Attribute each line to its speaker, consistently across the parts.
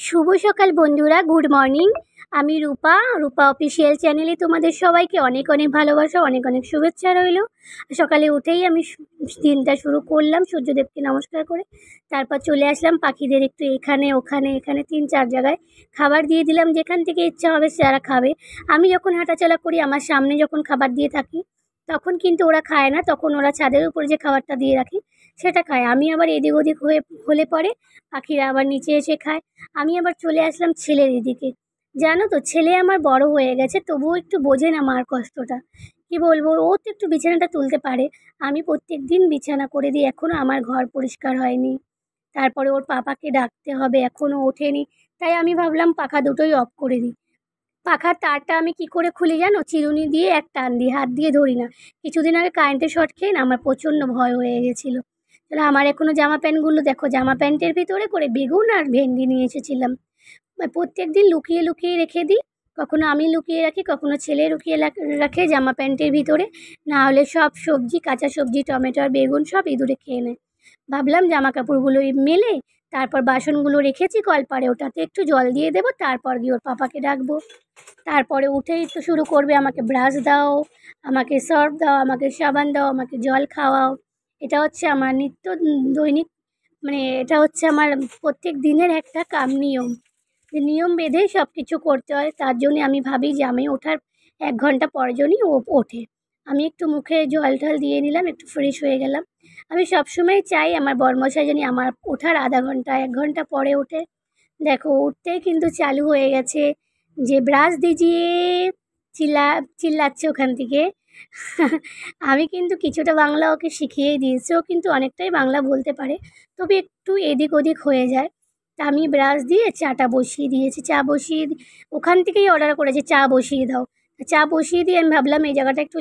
Speaker 1: শুভ সকাল বন্ধুরা, good morning. আমি রূপা অফিসিয়াল চ্যানেলে তোমাদের সবাইকে অনেক অনেক ভালোবাসা, অনেক অনেক শুভেচ্ছা রইল। সকালে উঠেই আমি দিনটা শুরু করলাম সূর্যদেবকে নমস্কার করে। তারপর চলে আসলাম পাখিদের একটু এখানে ওখানে 3-4 জায়গায় খাবার দিয়ে দিলাম, যেখান থেকে ইচ্ছা হবে যারা খাবে। আমি যখন হাঁটাচলা করি আমার সামনে যখন খাবার দিয়ে থাকি তখন কিন্তু ওরা খায় না, তখন ওরা ছাদের উপরে যে খাবারটা দিয়ে রাখি সেটা খায়। আমি আবার এদিক ওদিক হলে পরে পাখিরা আবার নিচে এসে খায়। আমি আবার চলে আসলাম ছেলের এদিকে। জানো তো, ছেলে আমার বড় হয়ে গেছে, তবুও একটু বোঝে না মার কষ্টটা। কি বলবো, ও তো একটু বিছানাটা তুলতে পারে, আমি প্রত্যেক দিন বিছানা করে দিই, এখনও আমার ঘর পরিষ্কার হয়নি। তারপরে ওর পাপাকে ডাকতে হবে, এখনও ওঠেনি। তাই আমি ভাবলাম পাখা দুটোই অফ করে দিই। পাখার তারটা আমি কি করে খুলি জানো? চিরুনি দিয়ে এক টান দিই, হাত দিয়ে ধরি না। কিছুদিন আগে কারেন্টের শর্ট খেয়ে না আমার প্রচণ্ড ভয় হয়ে গেছিলো। তাহলে আমার এখনও জামা প্যান্টগুলো দেখো, জামা প্যান্টের ভিতরে করে বেগুন আর ভেন্ডি নিয়ে এসেছিলাম। প্রত্যেক দিন লুকিয়ে লুকিয়ে রেখে দিই, কখনো আমি লুকিয়ে রাখি, কখনো ছেলে লুকিয়ে রাখে জামা প্যান্টের ভিতরে। না হলে সব সবজি, কাঁচা সবজি, টমেটো আর বেগুন সব ইঁদুরে খেয়ে নেয়। ভাবলাম জামা কাপড়গুলো মেলে তারপর বাসনগুলো রেখেছি কলপারে, ওটাতে একটু জল দিয়ে দেবো, তারপর গিয়ে ওর পাপাকে ডাকবো। তারপরে উঠেই তো শুরু করবে, আমাকে ব্রাশ দাও, আমাকে সার্ফ দাও, আমাকে সাবান দাও, আমাকে জল খাওয়াও। এটা হচ্ছে আমার নিত্য দৈনিক, মানে এটা হচ্ছে আমার প্রত্যেক দিনের একটা নিয়ম, যে নিয়ম বেঁধেই সব কিছু করতে হয়। তার জন্যে আমি ভাবি যে আমি ওঠার 1 ঘন্টা পর জন্যই ও ওঠে। আমি একটু মুখে জল টল দিয়ে নিলাম, একটু ফ্রেশ হয়ে গেলাম। আমি সবসময় চাই আমার বরমশাই জানি আমার ওঠার আধা ঘন্টা 1 ঘন্টা পরে ওঠে। দেখো উঠতেই কিন্তু চালু হয়ে গেছে যে ব্রাশ দিজিয়ে, চিল্লাচ্ছে ওখান থেকে। আমি কিন্তু কিছুটা বাংলা ওকে শিখিয়েই দিয়েছি, ও কিন্তু অনেকটাই বাংলা বলতে পারে, তবে একটু এদিক ওদিক হয়ে যায়। তা আমি ব্রাশ দিয়ে চাটা বসিয়ে দিয়েছি, চা বসিয়ে ওখান থেকেই অর্ডার করেছি চা বসিয়ে দাও। চা বসিয়ে দিয়ে আমি ভাবলাম এই জায়গাটা একটু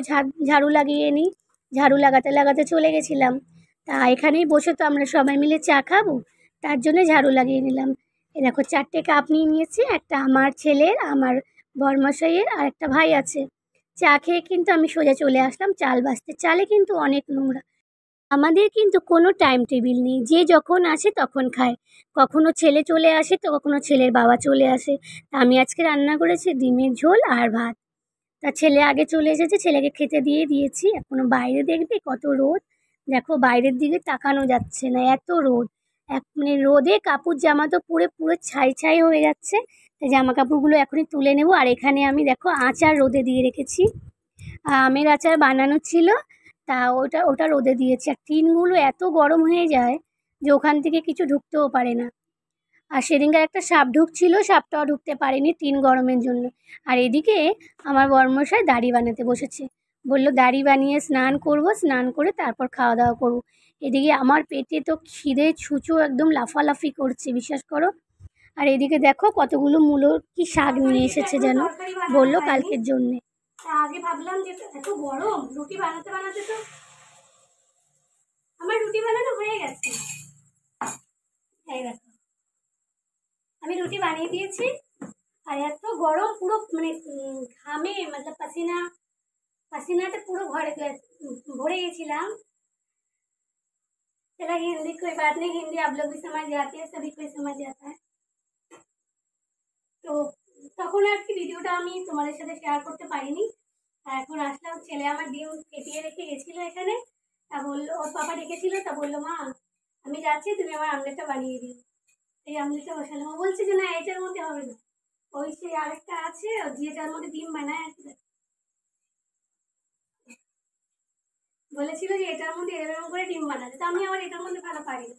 Speaker 1: ঝাড়ু লাগিয়ে নিই। ঝাড়ু লাগাতে লাগাতে চলে গেছিলাম। তা এখানেই বসে তো আমরা সবাই মিলে চা খাবো, তার জন্য ঝাড়ু লাগিয়ে নিলাম। এ দেখো 4টে কাপ নিয়ে নিয়েছি, একটা আমার ছেলের, আমার বরমশাইয়ের, আর একটা ভাই আছে। চা খেয়ে কিন্তু আমি সোজা চলে আসলাম চাল বাছতে। চালে কিন্তু অনেক নোংরা। আমাদের কিন্তু কোনো টাইম টেবিল নেই, যে যখন আসে তখন খায়। কখনো ছেলে চলে আসে তো কখনো ছেলের বাবা চলে আসে। তা আমি আজকে রান্না করেছি ডিমের ঝোল আর ভাত। তা ছেলে আগে চলে এসেছে, ছেলেকে খেতে দিয়ে দিয়েছি। এখনো বাইরে দেখবে কত রোদ, দেখো বাইরের দিকে তাকানো যাচ্ছে না, এত রোদ। মানে রোদে কাপড় জামা তো পুরো পুরো ছাই ছাই হয়ে যাচ্ছে। তাই জামা কাপড়গুলো এখনই তুলে নেব। আর এখানে আমি দেখো আচার রোদে দিয়ে রেখেছি, আমের আচার বানানো ছিল, তা ওটা ওটা রোদে দিয়েছি। আর টিনগুলো এত গরম হয়ে যায় যে ওখান থেকে কিছু ঢুকতেও পারে না। আর সেদিনকার একটা সাপ ঢুকছিল, সাপটাও ঢুকতে পারেনি টিন গরমের জন্য। আর এদিকে আমার বরমশাই দাড়ি বানাতে বসেছে, বলল দাড়ি বানিয়ে স্নান করব, স্নান করে তারপর খাওয়া দাওয়া করব। এদিকে আমার পেটে তো খিদে ছুঁচো একদম লাফালাফি করছে, বিশ্বাস করো। আর এদিকে দেখো কতগুলো মূলো কি শাক নিয়ে এসেছে যেন, বললো কালকের জন্যে। আগে ভাবলাম যে এত গরম, রুটি বানাতে বানাতে তো আমার রুটি বানানো হয়ে গেছে। এই দেখো আমি রুটি বানিয়ে দিয়েছি। আর এত গরম পুরো মানে ঘামে, मतलब पसीनाতে পুরো ভরে গেছিলাম। चला हिंदी कोई बात नहीं, हिंदी आप लोग भी समझ जाते हैं, सभी कोई समझ जाता है। তো তখন আর কি ভিডিওটা আমি তোমাদের সাথে শেয়ার করতে পারিনি। আর এখন আসলাম, ছেলে আমার ডিম ফেটিয়ে রেখে গেছিলো এখানে। তা বললো, ওর পাপা ডেকেছিল, তা বললো মা আমি যাচ্ছি, তুমি আমার আমলেটটা বানিয়ে দিও। এই আমলেটটা বসালাম। ও বলছে যে না এটার মধ্যে হবে না, ওই সেই আরেকটা আছে যেটার মধ্যে ডিম বানায় আর কি, বলেছিল যে এটার মধ্যে এরকম করে ডিম বানাতে। তো আমি আবার এটার মধ্যে ভালো পারি না,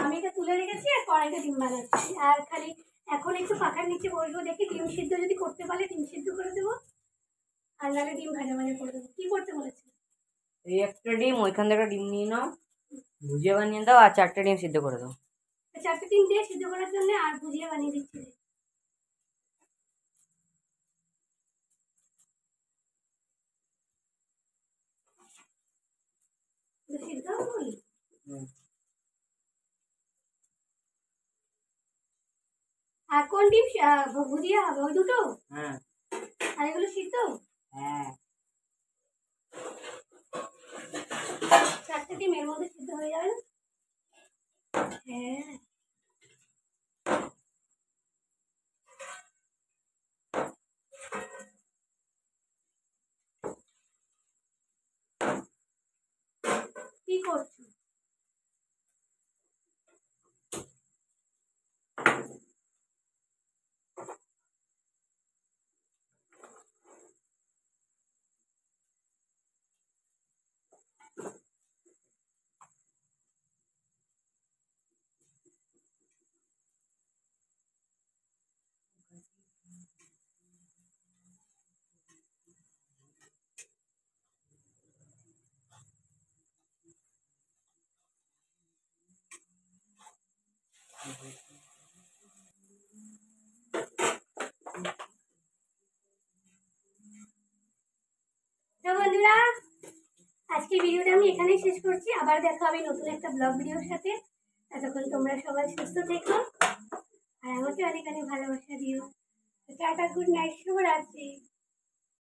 Speaker 1: আমি এটা তুলে রেখেছি আর কড়াইতে ডিম বানাচ্ছি। আর খালি এখন একটু পাখার নিচে বসবো, দেখি ডিম সিদ্ধ যদি করতে পারে ডিম সিদ্ধ করে দেবো, আর নাহলে ডিম ভাজা ভাজা করে দেবো। কি করতে বলেছে?
Speaker 2: এই একটা ডিম ওইখান থেকে ডিম নিয়ে নাও, ভুজিয়া বানিয়ে দাও, আর 4টে ডিম সিদ্ধ করে দাও।
Speaker 1: 4টে ডিম দিয়ে সিদ্ধ করার জন্য আর ভুজিয়া বানিয়ে দিচ্ছি। সিদ্ধ করি। আর কোন ডিম ভুজিয়া হবে? ওই দুটো?
Speaker 2: হ্যাঁ।
Speaker 1: আর এগুলো সিদ্ধ?
Speaker 2: হ্যাঁ।
Speaker 1: 4টে ডিম এর মধ্যে সিদ্ধ হয়ে যাবে না? হ্যাঁ। করছো? তো বন্ধুরা, আজকে ভিডিওটা আমি এখানেই শেষ করছি। আবার দেখা হবে নতুন একটা ব্লগ ভিডিওর সাথে। ততক্ষণ তোমরা সবাই সুস্থ থেকো আর আমাকে অনেক অনেক ভালোবাসা দিও। টাটা, গুড নাইট, শুভরাত্রি।